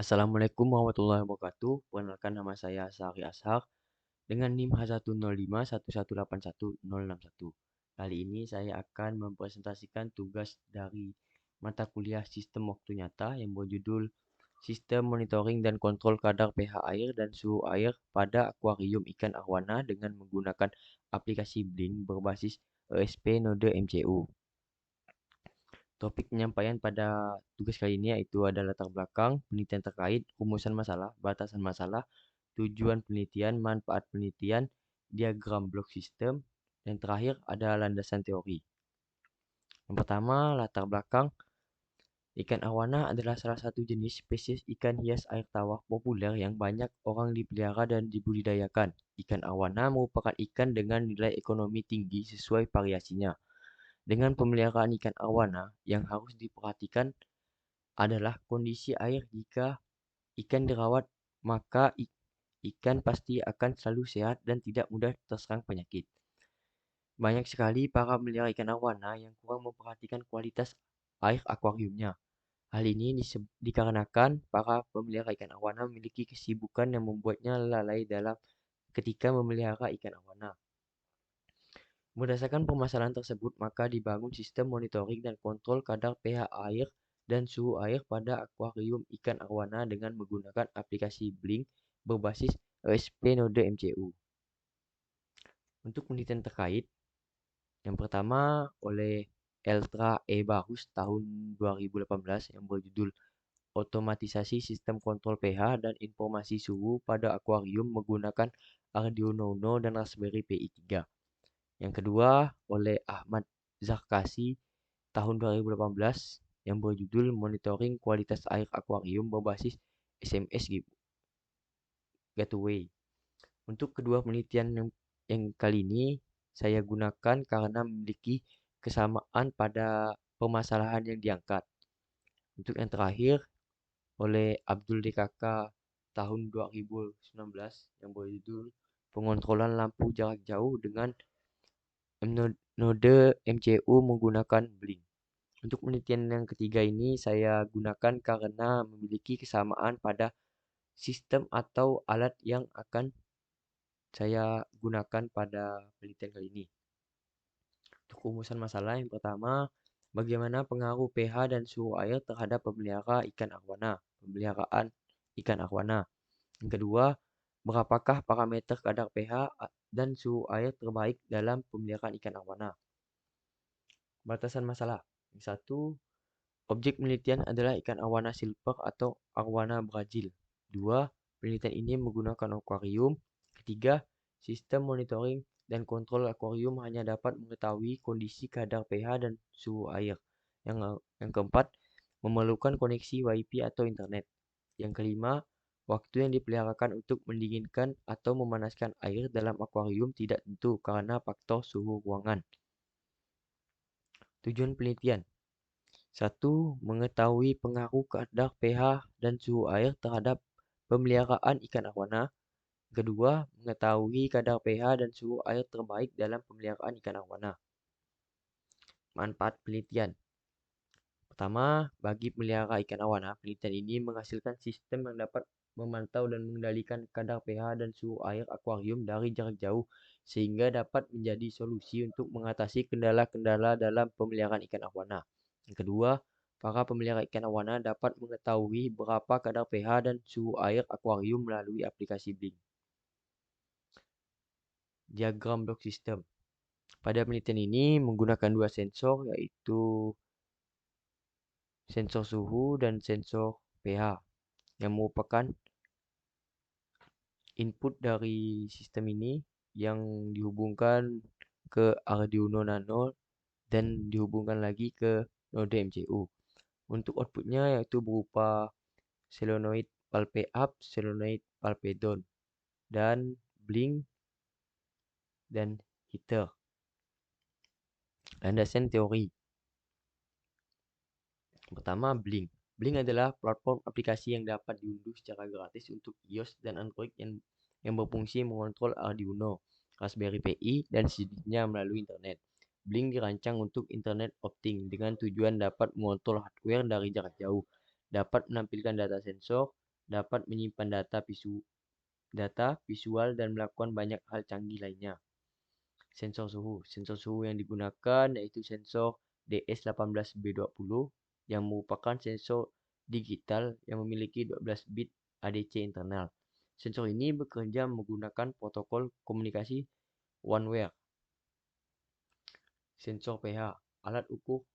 Assalamualaikum warahmatullahi wabarakatuh. Perkenalkan nama saya Sari Ashar dengan NIM H10511811061. Kali ini saya akan mempresentasikan tugas dari mata kuliah Sistem Waktu Nyata yang berjudul Sistem Monitoring dan Kontrol Kadar pH Air dan Suhu Air pada Akuarium Ikan Arwana dengan menggunakan aplikasi Blink berbasis ESP Node MCU. Topik penyampaian pada tugas kali ini yaitu ada latar belakang, penelitian terkait, rumusan masalah, batasan masalah, tujuan penelitian, manfaat penelitian, diagram blok sistem, dan terakhir ada landasan teori. Yang pertama, latar belakang. Ikan awana adalah salah satu jenis spesies ikan hias air tawar populer yang banyak orang dipelihara dan dibudidayakan. Ikan awana merupakan ikan dengan nilai ekonomi tinggi sesuai variasinya. Dengan pemeliharaan ikan awana, yang harus diperhatikan adalah kondisi air. Jika ikan dirawat, maka ikan pasti akan selalu sehat dan tidak mudah terserang penyakit. Banyak sekali para pemelihara ikan awana yang kurang memperhatikan kualitas air akuariumnya. Hal ini dikarenakan para pemelihara ikan awana memiliki kesibukan yang membuatnya lalai dalam ketika memelihara ikan awana. Berdasarkan permasalahan tersebut, maka dibangun sistem monitoring dan kontrol kadar pH air dan suhu air pada akuarium ikan arwana dengan menggunakan aplikasi Blink berbasis ESP Node MCU. Untuk penelitian terkait, yang pertama oleh Eltra E. Barus tahun 2018 yang berjudul Otomatisasi Sistem Kontrol pH dan Informasi Suhu pada Akuarium menggunakan Arduino Uno dan Raspberry Pi 3. Yang kedua oleh Ahmad Zarkasi tahun 2018 yang berjudul Monitoring Kualitas Air Akuarium berbasis SMS Gateway. Untuk kedua penelitian yang kali ini saya gunakan karena memiliki kesamaan pada permasalahan yang diangkat. Untuk yang terakhir oleh Abdul DKK tahun 2019 yang berjudul Pengontrolan Lampu Jarak Jauh dengan node MCU menggunakan Blink. Untuk penelitian yang ketiga ini saya gunakan karena memiliki kesamaan pada sistem atau alat yang akan saya gunakan pada penelitian kali ini. Untuk rumusan masalah yang pertama, bagaimana pengaruh pH dan suhu air terhadap pemeliharaan ikan arwana. Yang kedua, berapakah parameter kadar pH dan suhu air terbaik dalam pemeliharaan ikan arwana. Batasan masalah. Yang satu, objek penelitian adalah ikan arwana silver atau arwana Brazil. Dua, penelitian ini menggunakan akuarium. Ketiga, sistem monitoring dan kontrol akuarium hanya dapat mengetahui kondisi kadar pH dan suhu air. Yang keempat, memerlukan koneksi Wi-Fi atau internet. Yang kelima, waktu yang dipeliharakan untuk mendinginkan atau memanaskan air dalam akuarium tidak tentu karena faktor suhu ruangan. Tujuan penelitian. 1. Mengetahui pengaruh kadar pH dan suhu air terhadap pemeliharaan ikan arwana. Kedua, mengetahui kadar pH dan suhu air terbaik dalam pemeliharaan ikan arwana. Manfaat penelitian. Pertama, bagi pemelihara ikan arwana, penelitian ini menghasilkan sistem yang dapat memantau dan mengendalikan kadar pH dan suhu air akuarium dari jarak jauh sehingga dapat menjadi solusi untuk mengatasi kendala-kendala dalam pemeliharaan ikan arwana. Yang kedua, para pemelihara ikan arwana dapat mengetahui berapa kadar pH dan suhu air akuarium melalui aplikasi Blink. Diagram blok sistem. Pada penelitian ini menggunakan dua sensor yaitu sensor suhu dan sensor pH yang merupakan input dari sistem ini yang dihubungkan ke Arduino Nano dan dihubungkan lagi ke node MCU. Untuk outputnya yaitu berupa solenoid palpe up, solenoid palpe down, dan blink dan heater. Landasan teori. Pertama, Blink. Blink adalah platform aplikasi yang dapat diunduh secara gratis untuk iOS dan Android yang berfungsi mengontrol Arduino, Raspberry Pi, dan sejenisnya melalui internet. Blink dirancang untuk internet opting dengan tujuan dapat mengontrol hardware dari jarak jauh, dapat menampilkan data sensor, dapat menyimpan data visual dan melakukan banyak hal canggih lainnya. Sensor suhu. Sensor suhu yang digunakan yaitu sensor DS18B20 yang merupakan sensor digital yang memiliki 12 bit ADC internal. Sensor ini bekerja menggunakan protokol komunikasi one-wire. Sensor pH. Alat ukur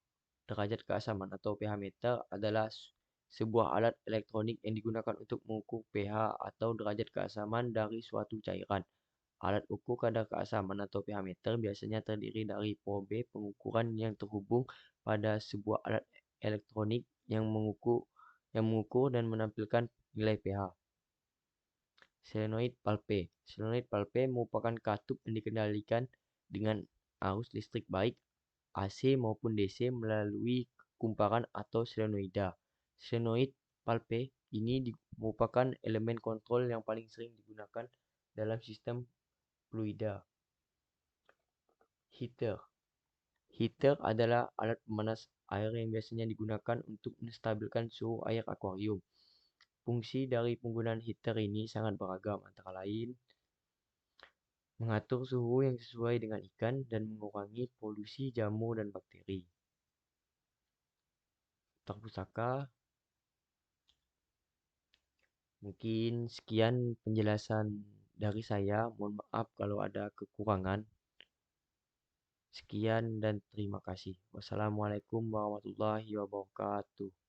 derajat keasaman atau pH meter adalah sebuah alat elektronik yang digunakan untuk mengukur pH atau derajat keasaman dari suatu cairan. Alat ukur kadar keasaman atau pH meter biasanya terdiri dari probe pengukuran yang terhubung pada sebuah alat elektronik yang mengukur dan menampilkan nilai pH. Solenoid palpe. Solenoid palpe merupakan katup yang dikendalikan dengan arus listrik baik AC maupun DC melalui kumparan atau solenoida. Solenoid palpe ini merupakan elemen kontrol yang paling sering digunakan dalam sistem fluida. Heater. Heater adalah alat pemanas air yang biasanya digunakan untuk menstabilkan suhu air akuarium. Fungsi dari penggunaan heater ini sangat beragam, antara lain mengatur suhu yang sesuai dengan ikan dan mengurangi polusi jamur dan bakteri. Terpusaka, mungkin sekian penjelasan dari saya. Mohon maaf kalau ada kekurangan. Sekian dan terima kasih. Wassalamualaikum warahmatullahi wabarakatuh.